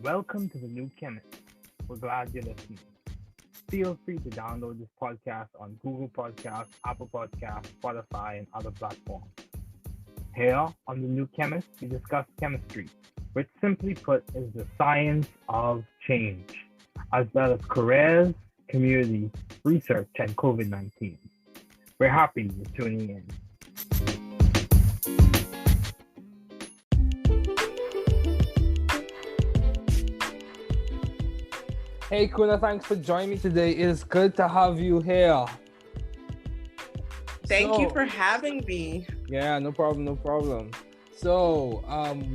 Welcome to the new Chemist. We're glad you're listening. Feel free to download this podcast on Google Podcasts, Apple Podcasts, Spotify, and other platforms. Here on the new Chemist, we discuss chemistry, which simply put is the science of change, as well as careers, community, research, and COVID 19. We're happy you're tuning in. Hey Kuna, thanks for joining me today. It is good to have you here. Thank you for having me. Yeah, no problem. So,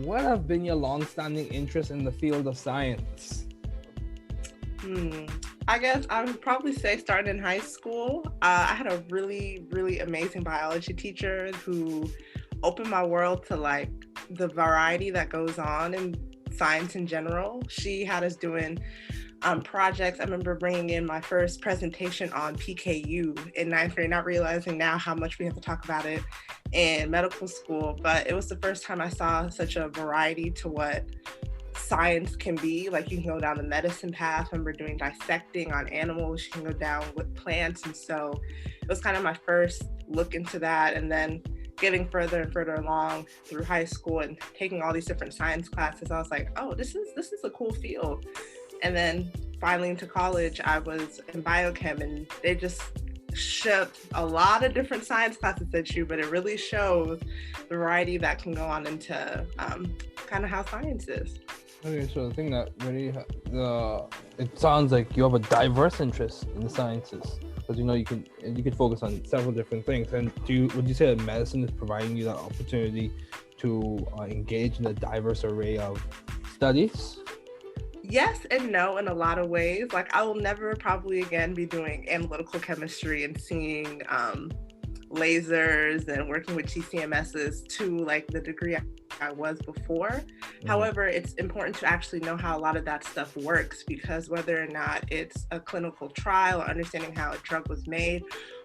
what have been your long-standing interest in the field of science? I guess I would probably say starting in high school. I had a really, really amazing biology teacher who opened my world to like the variety that goes on in science in general. She had us doing projects. I remember bringing in my first presentation on PKU in ninth grade, not realizing now how much we have to talk about it in medical school. But it was the first time I saw such a variety to what science can be. Like you can go down the medicine path. I remember doing dissecting on animals. You can go down with plants. And so it was kind of my first look into that. And then getting further and further along through high school and taking all these different science classes, I was like, oh, this is a cool field. And then finally into college, I was in biochem, and they just shoved a lot of different science classes at you, but it really shows the variety that can go on into kind of how science is. Okay, so the thing that really, it sounds like you have a diverse interest in the sciences, because you can focus on several different things. And would you say that medicine is providing you that opportunity to engage in a diverse array of studies? Yes and no in a lot of ways. Like I will never probably again be doing analytical chemistry and seeing lasers and working with GCMSs to like the degree I was before. Mm-hmm. However, it's important to actually know how a lot of that stuff works, because whether or not it's a clinical trial or understanding how a drug was made,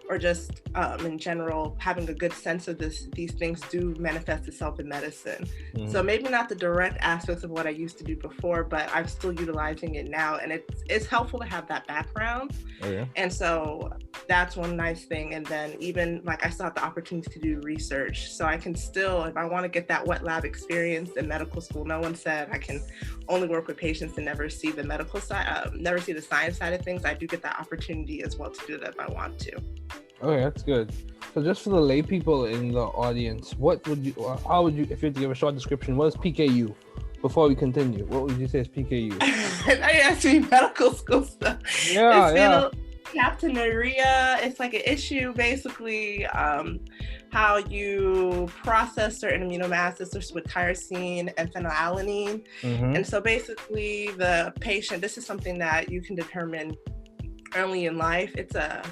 or just in general, having a good sense of these things do manifest itself in medicine. Mm-hmm. So maybe not the direct aspects of what I used to do before, but I'm still utilizing it now. And it's helpful to have that background. Oh, yeah. And so that's one nice thing. And then even like I still have the opportunity to do research. So I can still, if I want to get that wet lab experience in medical school, no one said I can only work with patients and never see the medical side, never see the science side of things. I do get that opportunity as well to do that if I want to. Okay, that's good. So just for the lay people in the audience, how would you, if you had to give a short description, what is PKU? Before we continue, what would you say is PKU? I asked me medical school stuff. Yeah. Phenylketonuria. It's like an issue, basically, how you process certain amino acids with tyrosine and phenylalanine. Mm-hmm. And so basically the patient, this is something that you can determine early in life. It's a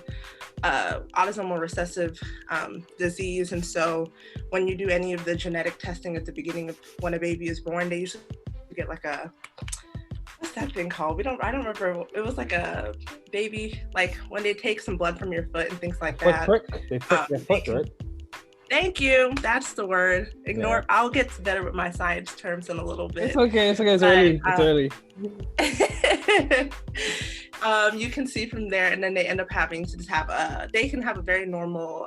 autosomal recessive disease, and so when you do any of the genetic testing at the beginning of when a baby is born, they usually get like what's that thing called? I don't remember. It was like a baby, like when they take some blood from your foot and things like that. They prick your foot, right? Thank you. That's the word. Ignore. Yeah. I'll get better with my science terms in a little bit. It's okay. It's early. You can see from there, and then they end up having to just have they can have a very normal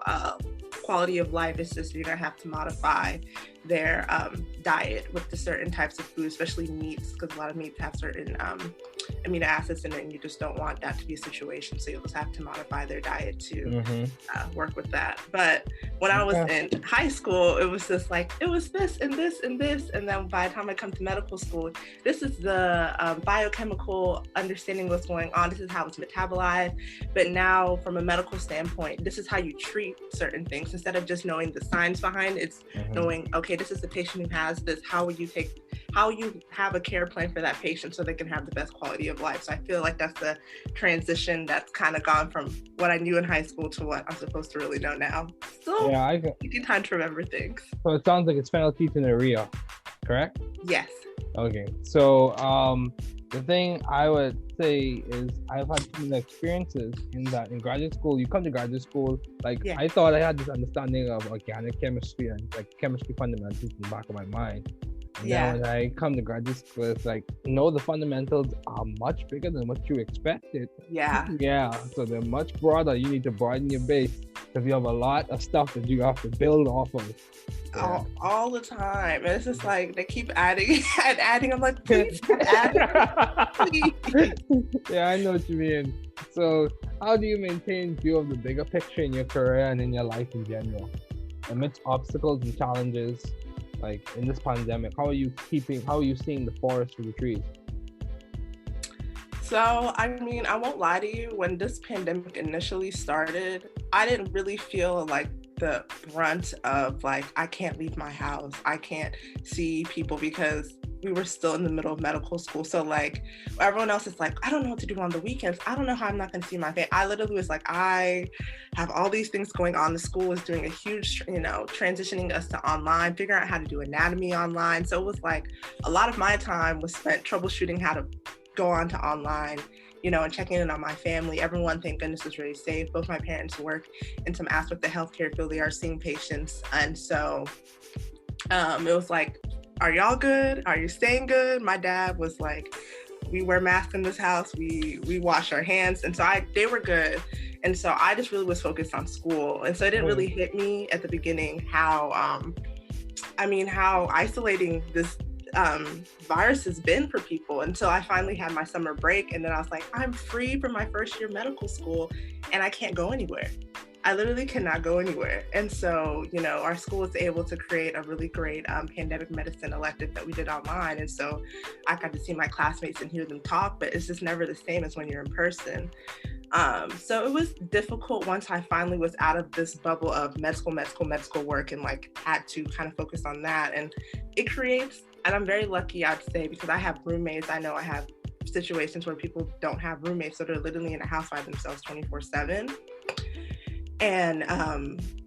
quality of life. It's just you're gonna have to modify their diet with the certain types of food, especially meats, because a lot of meats have certain amino acids in it, and you just don't want that to be a situation. So you'll just have to modify their diet to work with that. But when I was in high school, it was just like, it was this and this and this. And then by the time I come to medical school, this is the biochemical understanding what's going on. This is how it's metabolized. But now from a medical standpoint, this is how you treat certain things. Instead of just knowing the science behind it, it's knowing, okay, this is the patient who has this, how you have a care plan for that patient so they can have the best quality of life. So I feel like that's the transition that's kind of gone from what I knew in high school to what I'm supposed to really know now. Still, taking time to remember things. So it sounds like it's phenylketonuria, correct? Yes. Okay. So the thing I would say is I've had similar experiences in that in graduate school, you come to graduate school, I thought I had this understanding of organic chemistry and like chemistry fundamentals in the back of my mind. And Yeah. then when I come to graduate school, it's like, no, the fundamentals are much bigger than what you expected. Yeah. Yeah, so they're much broader. You need to broaden your base because you have a lot of stuff that you have to build off of. Yeah. All the time. And it's just like they keep adding and adding. I'm like, please add. Please. Yeah, I know what you mean. So how do you maintain view of the bigger picture in your career and in your life in general? Amidst obstacles and challenges, like in this pandemic, how are you seeing the forest through the trees? So, I mean, I won't lie to you. When this pandemic initially started, I didn't really feel like the brunt of like, I can't leave my house. I can't see people because we were still in the middle of medical school. So like everyone else is like, I don't know what to do on the weekends. I don't know how I'm not going to see my family. I literally was like, I have all these things going on. The school was doing a huge, transitioning us to online, figuring out how to do anatomy online. So it was like a lot of my time was spent troubleshooting how to go on to online, and checking in on my family. Everyone, thank goodness, is really safe. Both my parents work in some aspect of the healthcare field. They are seeing patients. And so it was like, are y'all good? Are you staying good? My dad was like, we wear masks in this house. We wash our hands. And so they were good. And so I just really was focused on school. And so it didn't really hit me at the beginning how isolating this virus has been for people until I finally had my summer break. And then I was like, I'm free from my first year medical school and I can't go anywhere. I literally cannot go anywhere. And so, our school was able to create a really great pandemic medicine elective that we did online. And so I got to see my classmates and hear them talk, but it's just never the same as when you're in person. So it was difficult once I finally was out of this bubble of medical work and like had to kind of focus on that. And it creates, and I'm very lucky, I'd say, because I have roommates. I know I have situations where people don't have roommates, so they're literally in a house by themselves 24/7. And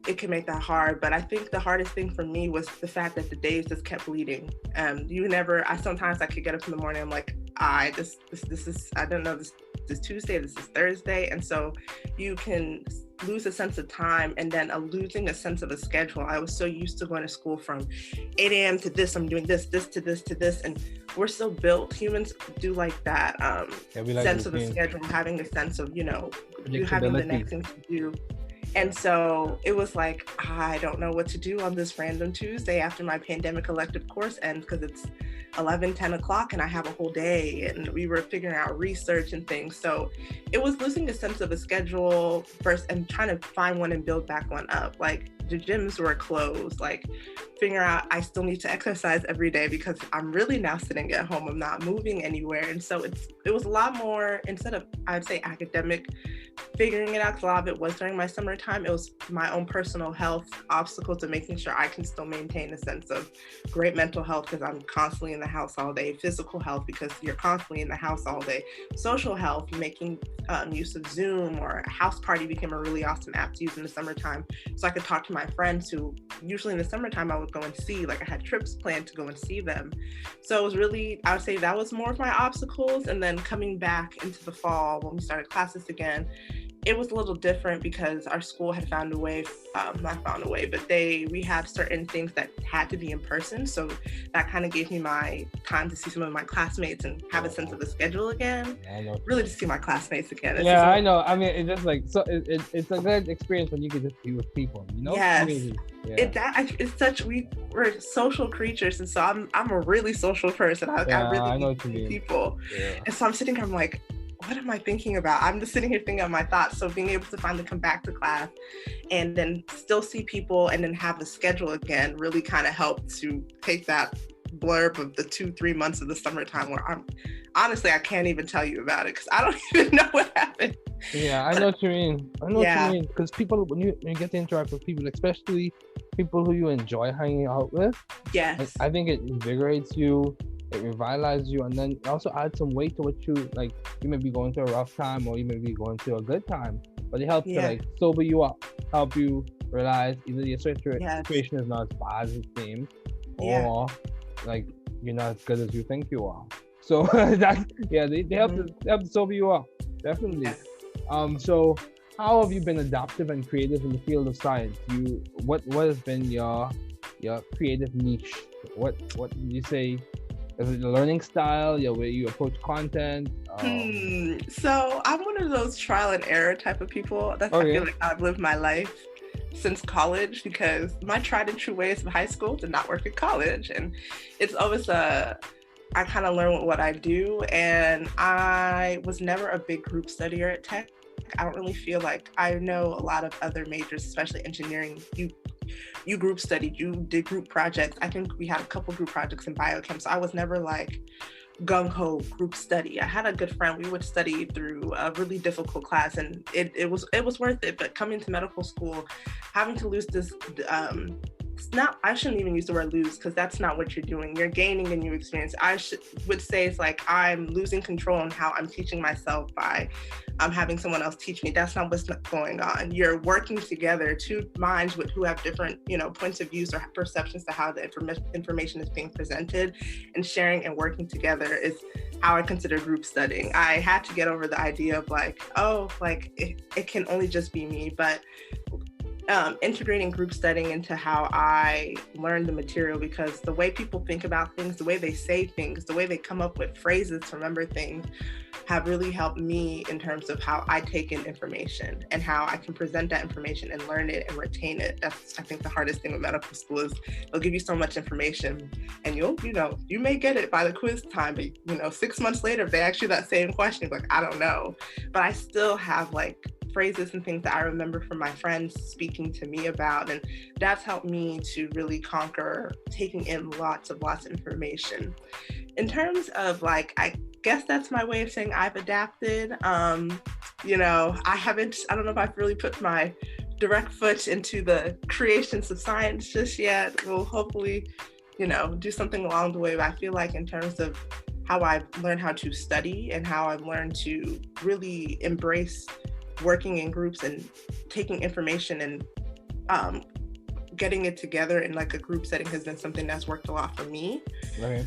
it can make that hard. But I think the hardest thing for me was the fact that the days just kept bleeding. Sometimes I could get up in the morning, I'm like, this is, I don't know, this is Tuesday, this is Thursday. And so you can lose a sense of time and then losing a sense of a schedule. I was so used to going to school from 8 a.m. to this, I'm doing this to this. And we're still built, humans do like that sense of a schedule, having a sense of, you having the next thing to do. And so it was like, I don't know what to do on this random Tuesday after my pandemic elective course ends because it's 10 o'clock and I have a whole day, and we were figuring out research and things. So it was losing a sense of a schedule first and trying to find one and build back one up. Like the gyms were closed, like figuring out I still need to exercise every day because I'm really now sitting at home. I'm not moving anywhere. And so it was a lot more, instead of, I'd say, academic figuring it out, because a lot of it was during my summertime, it was my own personal health obstacles to making sure I can still maintain a sense of great mental health because I'm constantly in the house all day, physical health because you're constantly in the house all day, social health, making use of Zoom, or a house party became a really awesome app to use in the summertime. So I could talk to my friends who usually in the summertime I would go and see, like I had trips planned to go and see them. So it was really, I would say that was more of my obstacles. And then coming back into the fall when we started classes again, it was a little different because our school had found a way, we have certain things that had to be in person. So that kind of gave me my time to see some of my classmates and have a sense of the schedule again. Really to see my classmates again. I know. I mean, it's just like, so it's a good experience when you can just be with people, Yes. Yeah. It's such, we're social creatures. And so I'm a really social person. I really know people. Yeah. And so I'm sitting here, I'm like, what am I thinking about? I'm just sitting here thinking of my thoughts. So being able to finally come back to class and then still see people and then have a schedule again really kind of helped to take that blurb of the 2-3 months of the summertime where I can't even tell you about it because I don't even know what happened. Yeah, I know what you mean. What you mean, because people, when you get to interact with people, especially people who you enjoy hanging out with, yes, I think it invigorates you. It revitalizes you, and then it also adds some weight to what you like. You may be going through a rough time, or you may be going through a good time, but it helps to like sober you up, help you realize either your situation is not as bad as it seems, or like you're not as good as you think you are. So that they help to sober you up, definitely. So how have you been adaptive and creative in the field of science? What has been your creative niche What did you say? Is it the learning style? Yeah, way you approach content? So I'm one of those trial and error type of people. I feel like I've lived my life since college, because my tried and true ways of high school did not work at college, and it's always I kind of learn what I do, and I was never a big group studier at Tech. I don't really feel like I know a lot of other majors, especially engineering. You group studied, you did group projects. I think we had a couple group projects in biochem, so I was never like gung-ho group study. I had a good friend. We would study through a really difficult class, and it was worth it. But coming to medical school, having to lose this I shouldn't even use the word lose, because that's not what you're doing. You're gaining a new experience. Would say it's like I'm losing control on how I'm teaching myself by having someone else teach me. That's not what's going on. You're working together, two minds who have different, points of views or perceptions to how the information is being presented, and sharing and working together is how I consider group studying. I had to get over the idea of it can only just be me, but integrating group studying into how I learn the material, because the way people think about things, the way they say things, the way they come up with phrases to remember things, have really helped me in terms of how I take in information and how I can present that information and learn it and retain it. That's, I think, the hardest thing with medical school is they'll give you so much information, and you may get it by the quiz time, but 6 months later, if they ask you that same question, you're like, I don't know. But I still have phrases and things that I remember from my friends speaking to me about, and that's helped me to really conquer taking in lots of information. In terms of I guess that's my way of saying I've adapted. I don't know if I've really put my direct foot into the creations of science just yet. We'll hopefully, do something along the way, but I feel like in terms of how I've learned how to study and how I've learned to really embrace working in groups and taking information and getting it together in a group setting has been something that's worked a lot for me. Okay.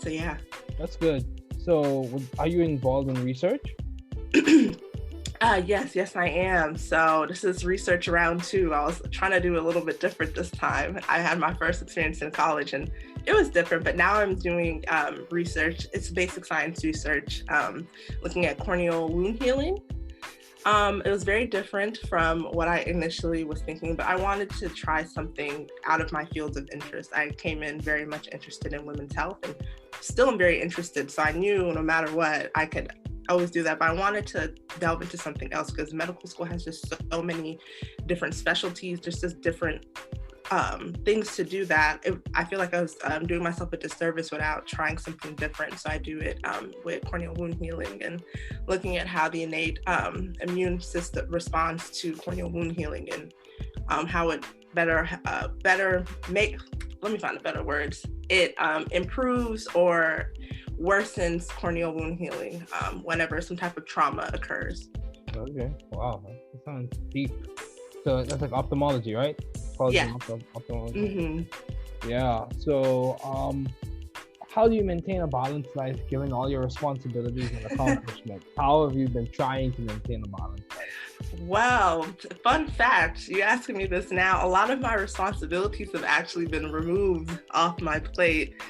So yeah. That's good. So are you involved in research? Yes, I am. So this is research round 2. I was trying to do a little bit different this time. I had my first experience in college and it was different, but now I'm doing research. It's basic science research, looking at corneal wound healing. It was very different from what I initially was thinking, but I wanted to try something out of my fields of interest. I came in very much interested in women's health and still am very interested. So I knew no matter what, I could always do that, but I wanted to delve into something else because medical school has just so many different specialties, just different things to do that I feel like I was doing myself a disservice without trying something different. So I do it with corneal wound healing and looking at how the innate immune system responds to corneal wound healing and how it better make, let me find the better words, it improves or worsens corneal wound healing whenever some type of trauma occurs. Okay, wow, that sounds deep. So that's like ophthalmology, right? Yeah. Ophthalmology. Mm-hmm. Yeah. So, how do you maintain a balanced life given all your responsibilities and accomplishments? How have you been trying to maintain a balanced life? Well, fun fact, you're asking me this now. A lot of my responsibilities have actually been removed off my plate.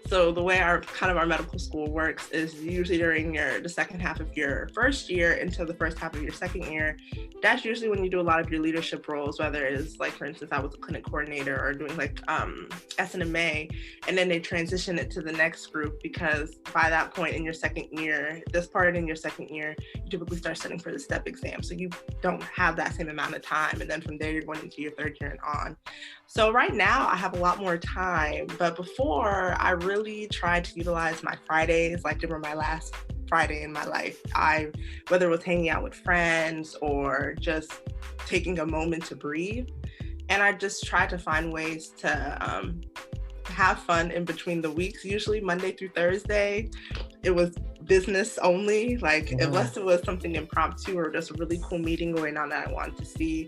So the way our medical school works is usually during the second half of your first year into the first half of your second year. That's usually when you do a lot of your leadership roles, whether it's for instance, I was a clinic coordinator or doing SNMA, and then they transition it to the next group because by that point in your second year, you typically start studying for the STEP exam. So you don't have that same amount of time. And then from there, you're going into your third year and on. So right now I have a lot more time, but before I really tried to utilize my Fridays, they were my last Friday in my life. Whether it was hanging out with friends or just taking a moment to breathe. And I just tried to find ways to have fun in between the weeks. Usually Monday through Thursday, it was business only. Unless it was something impromptu or just a really cool meeting going on that I wanted to see,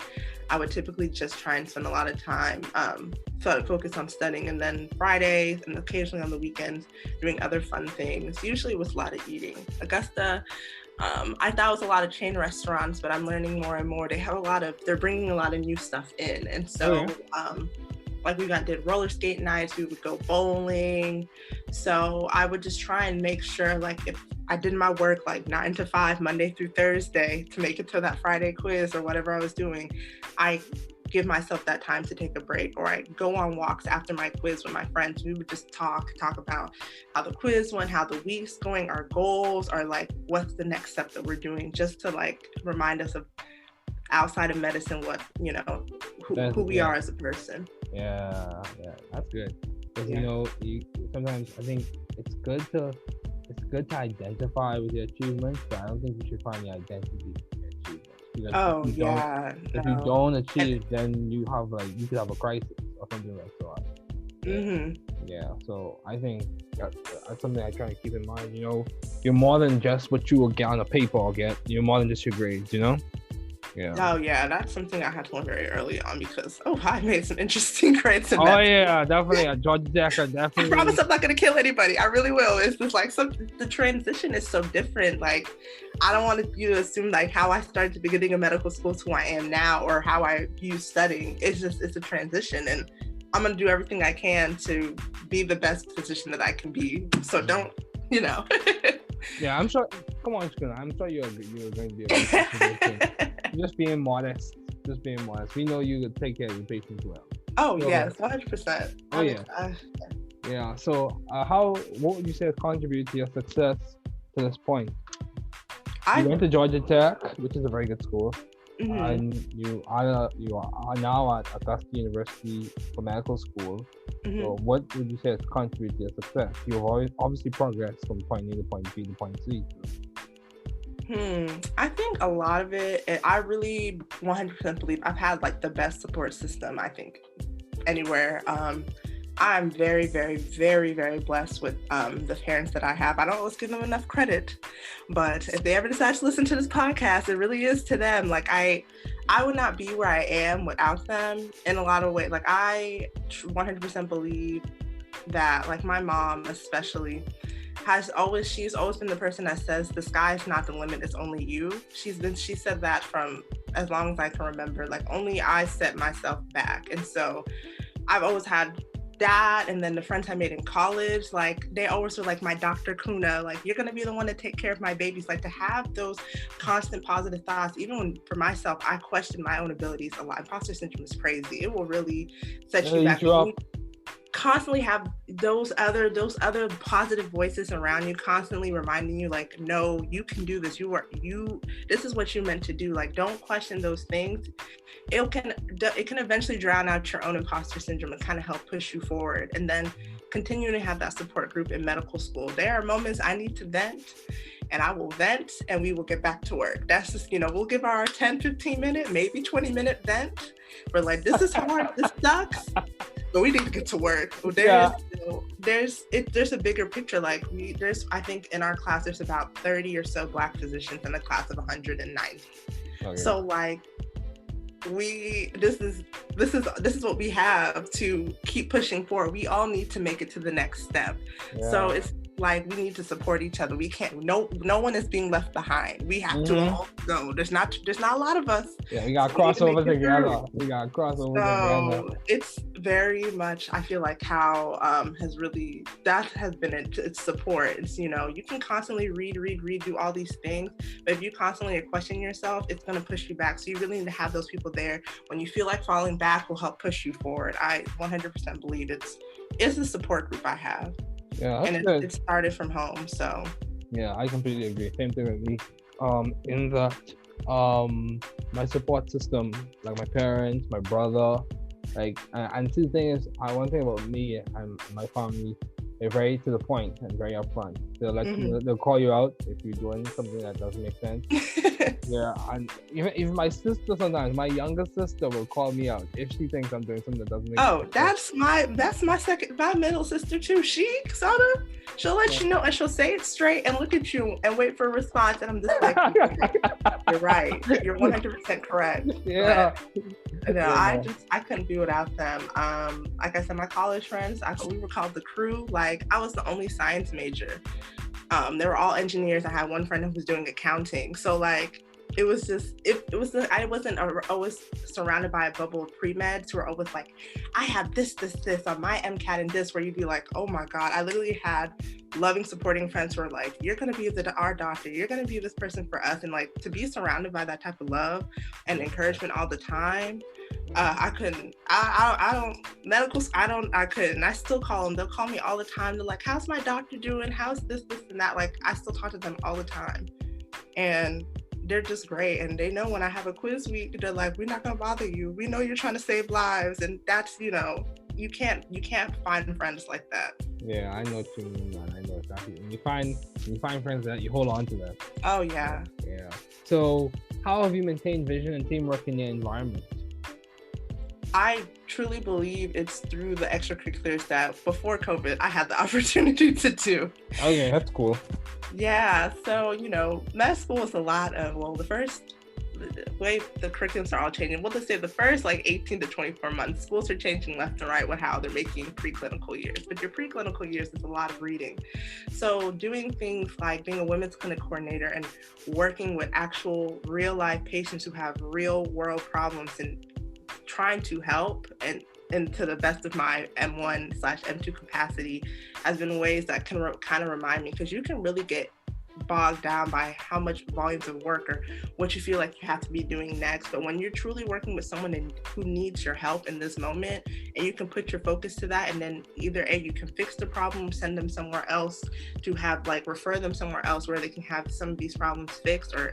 I would typically just try and spend a lot of time focus on studying, and then Fridays and occasionally on the weekends doing other fun things. Usually it was a lot of eating. Augusta, I thought it was a lot of chain restaurants, but I'm learning more and more. They're bringing a lot of new stuff in, and so like we did roller skate nights, we would go bowling. So I would just try and make sure, like, if I did my work like 9 to 5, Monday through Thursday, to make it to that Friday quiz or whatever I was doing, I give myself that time to take a break, or I go on walks after my quiz with my friends. We would just talk about how the quiz went, how the week's going, our goals, or like what's the next step that we're doing, just to like remind us of outside of medicine, what, you know, who we are as a person. Yeah, that's good. Because you sometimes I think it's good to identify with your achievements, but I don't think you should find the identity in your achievements. Because if you don't achieve, then you could have a crisis or something like that. Mm-hmm. Yeah, so I think that's something I try to keep in mind. You're more than just what you will get on a paper or get. You're more than just your grades. Yeah. Oh yeah, that's something I had to learn very early on, because I made some interesting grades in that. Oh yeah, definitely. Georgia Tech, definitely. I promise I'm not gonna kill anybody. I really will. It's just like the transition is so different. Like, I don't want you to assume like how I started at the beginning of medical school to who I am now, or how I view studying. It's a transition, and I'm gonna do everything I can to be the best physician that I can be. So don't. Yeah, I'm sure. Come on, Kuna. I'm sure you're going to be a good physician. Just being modest. We know you could take care of your patients well. Oh, yes, 100%. Oh, yeah. Yeah, so what would you say has contributed to your success to this point? You went to Georgia Tech, which is a very good school. Mm-hmm. And you are now at Augusta University for medical school. Mm-hmm. So what would you say has contributed to your success? You've obviously progressed from point A to point B to point C. I think a lot of it, I really 100% believe I've had like the best support system, I think, anywhere. I'm very, very, very, very blessed with the parents that I have. I don't always give them enough credit, but if they ever decide to listen to this podcast, it really is to them. Like, I would not be where I am without them in a lot of ways. Like, I 100% believe that, like, my mom especially she's always been the person that says the sky's not the limit, it's only you. She said that from as long as I can remember. Like, only I set myself back. And so I've always had that, and then the friends I made in college, like, they always were like my Dr. Kuna, like, you're gonna be the one to take care of my babies. Like, to have those constant positive thoughts, even when for myself I question my own abilities a lot. Imposter syndrome is crazy. It will really set you back. Constantly have those other positive voices around you, constantly reminding you, like, no, you can do this. This is what you meant to do. Like, don't question those things. It can eventually drown out your own imposter syndrome and kind of help push you forward. And then continue to have that support group in medical school. There are moments I need to vent, and I will vent, and we will get back to work. That's just, we'll give our 10, 15 minute, maybe 20-minute vent. We're like, this is hard, this sucks, but we need to get to work. There's a bigger picture. Like, I think in our class, there's about 30 or so Black physicians in a class of 190. Okay. So like, this is what we have to keep pushing forward. We all need to make it to the next step. Yeah. So it's like, we need to support each other. We can't, no one is being left behind. We have to all go. There's not a lot of us. Yeah, we got to cross over together. So it's very much, I feel like, how that has been its support. It's, you can constantly read, do all these things, but if you constantly are questioning yourself, it's going to push you back. So you really need to have those people there when you feel like falling back, will help push you forward. I 100% believe it's the support group I have. Yeah, and it started from home, so. Yeah, I completely agree. Same thing with me. In that, my support system, like my parents, my brother, like, and the thing is, one thing about me and my family, they're very to the point and very upfront. They'll call you out if you're doing something that doesn't make sense. Yeah, and even my sister sometimes, my younger sister will call me out if she thinks I'm doing something that doesn't make sense. That's my middle sister too. She'll let you know, and she'll say it straight and look at you and wait for a response, and I'm just like, you're right. You're 100% correct. Yeah. But, I couldn't be without them. Like I said, my college friends, we were called the crew. Like, I was the only science major. They were all engineers. I had one friend who was doing accounting. So like, it was just I wasn't always surrounded by a bubble of pre-meds who were always like, I have this on my MCAT and this, where you'd be like, oh my God. I literally had loving, supporting friends who were like, you're gonna be our doctor, you're gonna be this person for us. And like, to be surrounded by that type of love and encouragement all the time, I couldn't. I don't medical. I couldn't. I still call them. They'll call me all the time. They're like, how's my doctor doing? How's this and that? Like, I still talk to them all the time, and they're just great. And they know when I have a quiz week, they're like, we're not gonna bother you. We know you're trying to save lives, and that's, you know, you can't find friends like that. Yeah, I know what you mean, man. I know exactly. When you find friends that you hold on to them. Oh yeah. Yeah. So, how have you maintained vision and teamwork in your environment? I truly believe it's through the extracurriculars that before COVID I had the opportunity to do. Okay, that's cool. Yeah, so, you know, med school is a lot of, well, the way the curriculums are all changing. We'll just say the first like 18 to 24 months, schools are changing left and right with how they're making preclinical years. But your preclinical years is a lot of reading. So doing things like being a women's clinic coordinator and working with actual real life patients who have real world problems and trying to help and to the best of my M1/M2 capacity has been ways that can kind of remind me, because you can really get bogged down by how much volumes of work or what you feel like you have to be doing next. But when you're truly working with someone who needs your help in this moment, and you can put your focus to that, and then either you can fix the problem, send them somewhere else to have like refer them somewhere else where they can have some of these problems fixed, or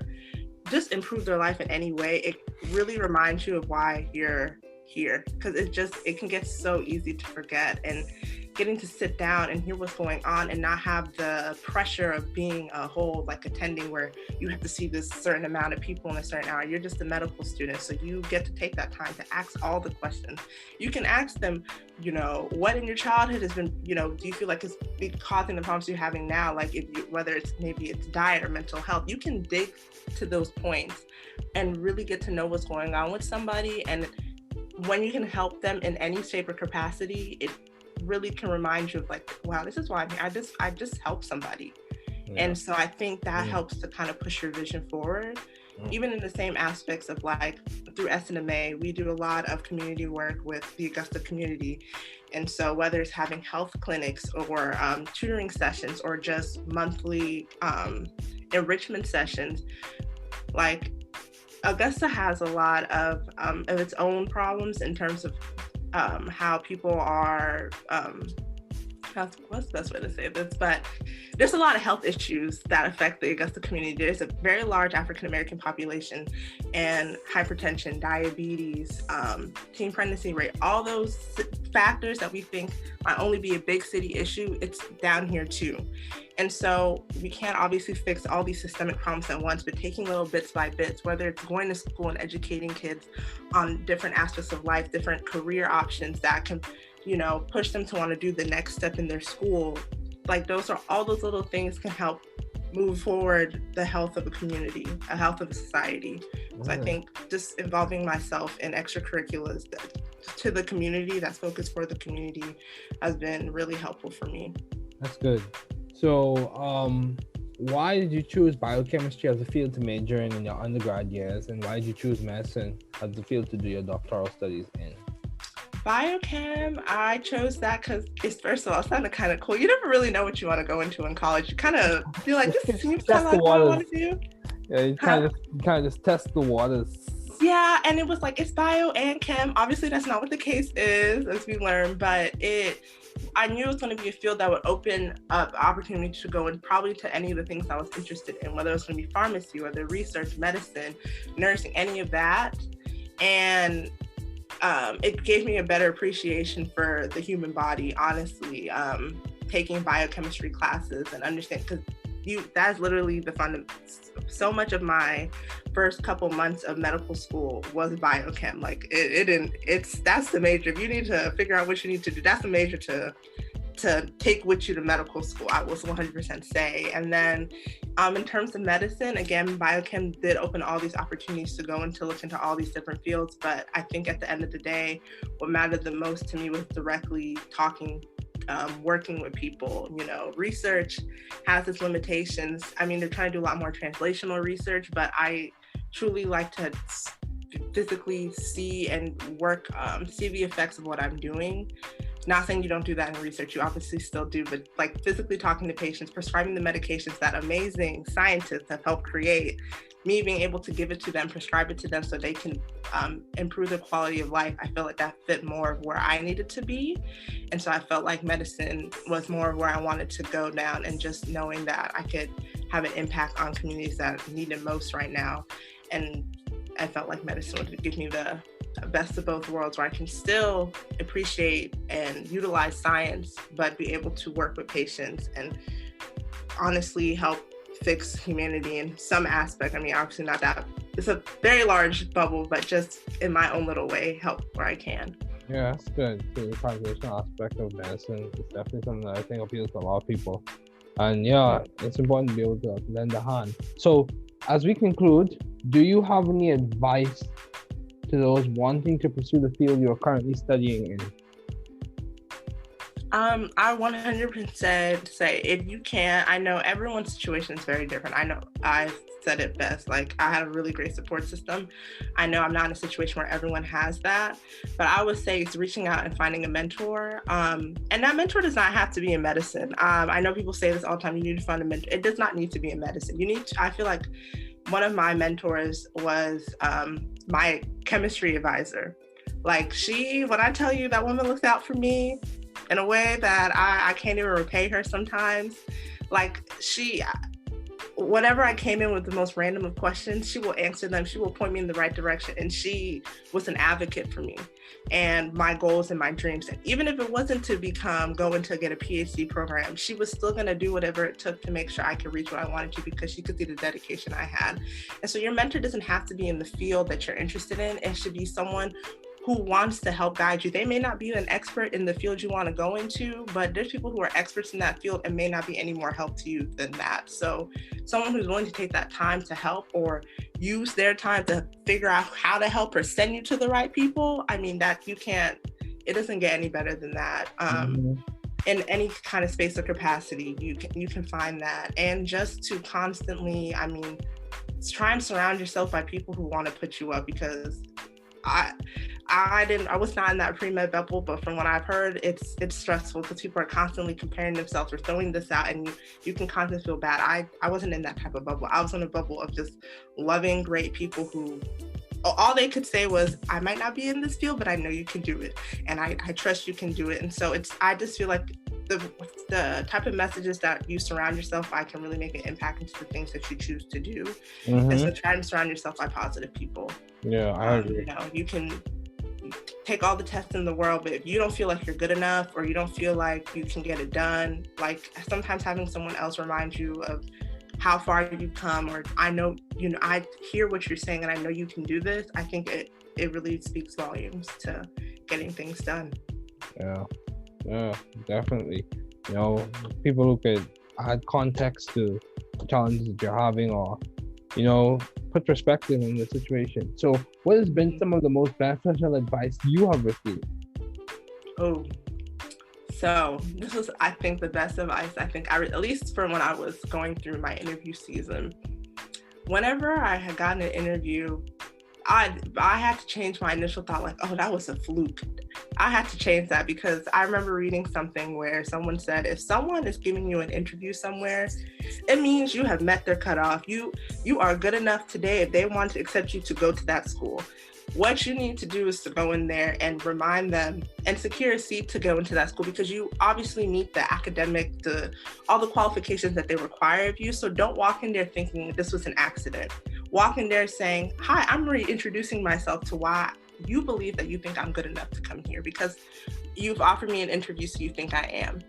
just improve their life in any way, it really reminds you of why you're here, because it can get so easy to forget. And getting to sit down and hear what's going on and not have the pressure of being a whole like attending where you have to see this certain amount of people in a certain hour. You're just a medical student, so you get to take that time to ask all the questions. You can ask them, you know, what in your childhood has been, you know, do you feel like it's causing the problems you're having now? Like whether it's maybe it's diet or mental health, you can dig to those points and really get to know what's going on with somebody. And when you can help them in any shape or capacity, it really can remind you of like, wow, this is why I just helped somebody. Yeah. And so I think that helps to kind of push your vision forward. Even in the same aspects of like through SNMA, we do a lot of community work with the Augusta community. And so whether it's having health clinics or tutoring sessions or just monthly enrichment sessions, like Augusta has a lot of its own problems in terms of how people are, what's the best way to say this, but there's a lot of health issues that affect the Augusta community. There's a very large African-American population, and hypertension, diabetes, teen pregnancy rate, all those factors that we think might only be a big city issue, it's down here too. And so we can't obviously fix all these systemic problems at once, but taking little bits by bits, whether it's going to school and educating kids on different aspects of life, different career options that can, you know, push them to want to do the next step in their school. Like all those little things can help move forward the health of a community, a health of a society. So I think just involving myself in extracurriculars to the community, that's focused for the community, has been really helpful for me. That's good. So, why did you choose biochemistry as a field to major in your undergrad years, and why did you choose medicine as the field to do your doctoral studies in? Biochem, I chose that because first of all, it sounded kind of cool. You never really know what you want to go into in college. You kind of feel like this seems kind of like what I want to do. Yeah, you kind of just test the waters. Yeah, and it was like, it's bio and chem. Obviously, that's not what the case is, as we learned, but I knew it was going to be a field that would open up opportunity to go in probably to any of the things I was interested in, whether it was going to be pharmacy, whether research, medicine, nursing, any of that. And it gave me a better appreciation for the human body, honestly, taking biochemistry classes and understand, because that's literally the so much of my first couple months of medical school was biochem. Like that's the major. If you need to figure out what you need to do, that's the major to take with you to medical school, I will 100% say. And then in terms of medicine, again, biochem did open all these opportunities to go into look into all these different fields. But I think at the end of the day, what mattered the most to me was directly working with people. You know, research has its limitations. I mean, they're trying to do a lot more translational research, but I truly like to physically see and work, see the effects of what I'm doing. Not saying you don't do that in research, you obviously still do, but like physically talking to patients, prescribing the medications that amazing scientists have helped create, me being able to give it to them, prescribe it to them so they can improve their quality of life, I felt like that fit more of where I needed to be. And so I felt like medicine was more of where I wanted to go down, and just knowing that I could have an impact on communities that need it most right now. And I felt like medicine would give me the best of both worlds, where I can still appreciate and utilize science, but be able to work with patients and honestly help fix humanity in some aspect. I mean, obviously not that, it's a very large bubble, but just in my own little way, help where I can. Yeah, that's good. The translational aspect of medicine is definitely something that I think appeals to a lot of people. And yeah, it's important to be able to lend a hand. So as we conclude, do you have any advice to those wanting to pursue the field you're currently studying in? I 100% say, if you can, I know everyone's situation is very different. I know I said it best, like I had a really great support system. I know I'm not in a situation where everyone has that, but I would say it's reaching out and finding a mentor. And that mentor does not have to be in medicine. I know people say this all the time, you need to find a mentor. It does not need to be in medicine. I feel like one of my mentors was my chemistry advisor. Like when I tell you that woman looks out for me in a way that I can't even repay her sometimes. Like whenever I came in with the most random of questions, she will answer them. She will point me in the right direction. And she was an advocate for me and my goals and my dreams. And even if it wasn't to go into get a PhD program, she was still going to do whatever it took to make sure I could reach what I wanted to, because she could see the dedication I had. And so your mentor doesn't have to be in the field that you're interested in. It should be someone who wants to help guide you. They may not be an expert in the field you want to go into, but there's people who are experts in that field and may not be any more help to you than that. So someone who's willing to take that time to help, or use their time to figure out how to help or send you to the right people, I mean, it doesn't get any better than that. In any kind of space or capacity, you can find that. And just to constantly, try and surround yourself by people who want to put you up, because I was not in that pre-med bubble, but from what I've heard, it's stressful because people are constantly comparing themselves or throwing this out, and you can constantly feel bad. I wasn't in that type of bubble. I was in a bubble of just loving great people who all they could say was, I might not be in this field, but I know you can do it, and I trust you can do it. And so I just feel like the type of messages that you surround yourself by can really make an impact into the things that you choose to do. And so try and surround yourself by positive people. Yeah, I agree. You can take all the tests in the world, but if you don't feel like you're good enough, or you don't feel like you can get it done, like sometimes having someone else remind you of how far you've come, or I hear what you're saying and I know you can do this, I think it really speaks volumes to getting things done. Yeah, definitely. People who could add context to the challenges that you're having, or put perspective in the situation. So what has been some of the most beneficial advice you have received? So this was, I think, the best advice at least from when I was going through my interview season. Whenever I had gotten an interview, I had to change my initial thought, like, oh, that was a fluke. I had to change that, because I remember reading something where someone said, if someone is giving you an interview somewhere, it means you have met their cutoff. You are good enough today if they want to accept you to go to that school. What you need to do is to go in there and remind them and secure a seat to go into that school, because you obviously meet the academic, all the qualifications that they require of you. So don't walk in there thinking this was an accident. Walk in there saying, hi, I'm reintroducing myself to why you believe that you think I'm good enough to come here, because you've offered me an interview, so you think I am.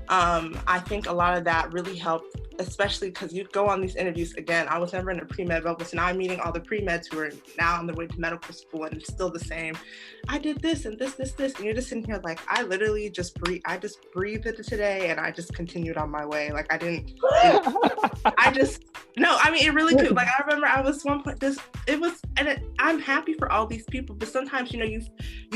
I think a lot of that really helped, especially because you go on these interviews. Again, I was never in a pre-med bubble, so now I'm meeting all the pre-meds who are now on their way to medical school, and it's still the same. I did this and this, and you're just sitting here like, I literally just breathed it today, and I just continued on my way. Like I No, I mean, it really could. Like, I remember I was one point, I'm happy for all these people, but sometimes, you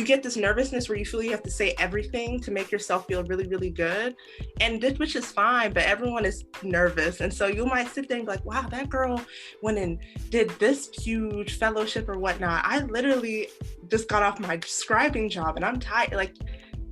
get this nervousness where you feel you have to say everything to make yourself feel really, really good. And which is fine, but everyone is nervous. And so you might sit there and be like, wow, that girl went and did this huge fellowship or whatnot. I literally just got off my scribing job and I'm tired. Like,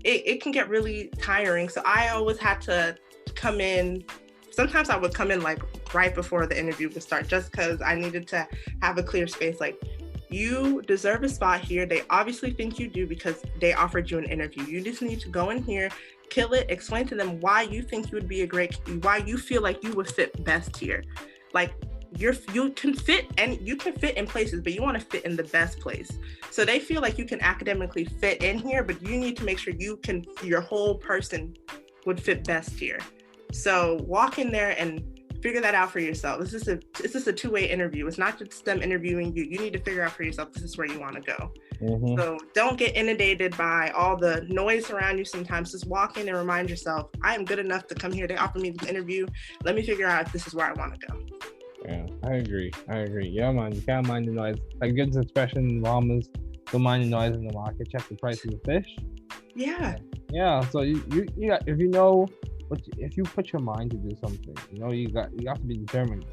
it can get really tiring. So I always had to come in. Sometimes I would come in like right before the interview would start, just because I needed to have a clear space. Like, you deserve a spot here. They obviously think you do because they offered you an interview. You just need to go in here, kill it, explain to them why you think you would be why you feel like you would fit best here. Like, you can fit in places, but you want to fit in the best place. So they feel like you can academically fit in here, but you need to make sure your whole person would fit best here. So walk in there and figure that out for yourself. This is a two-way interview. It's not just them interviewing you. You need to figure out for yourself, this is where you want to go. Mm-hmm. So don't get inundated by all the noise around you sometimes. Just walk in and remind yourself, I am good enough to come here. They offered me this interview. Let me figure out if this is where I want to go. Yeah, I agree. Yeah, man, you can't mind the noise. Like, good expression in Bahamas, don't mind the noise in the market, check the price of the fish. Yeah. Yeah, so you if you put your mind to do something, you have to be determined.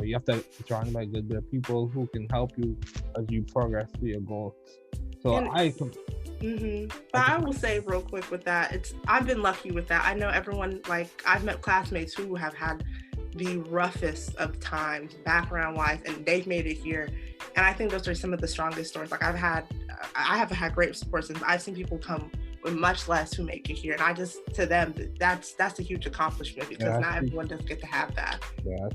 You have to be surrounded by a good bit of people who can help you as you progress to your goals. So But I will say real quick with that, I've been lucky with that. I know everyone, like, I've met classmates who have had the roughest of times background wise, and they've made it here. And I think those are some of the strongest stories. Like, I haven't had great support systems. I've seen people come with much less who make it here, and to them, that's a huge accomplishment, because not everyone does get to have that. Yeah,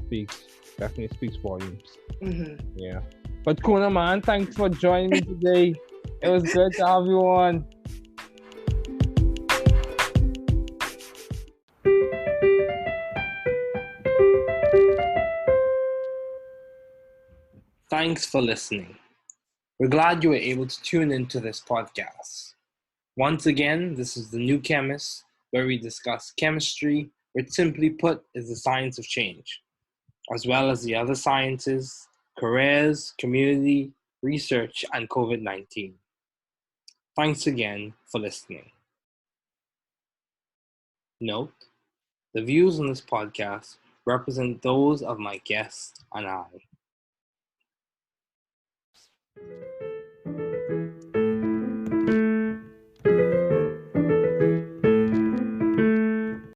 definitely speaks volumes. Mm-hmm. Yeah, but Kuna, man, thanks for joining me today. It was good to have you on. Thanks for listening. We're glad you were able to tune into this podcast. Once again, this is The New Chemist, where we discuss chemistry, which simply put is the science of change, as well as the other sciences, careers, community, research, and COVID-19. Thanks again for listening. Note, the views on this podcast represent those of my guests and I.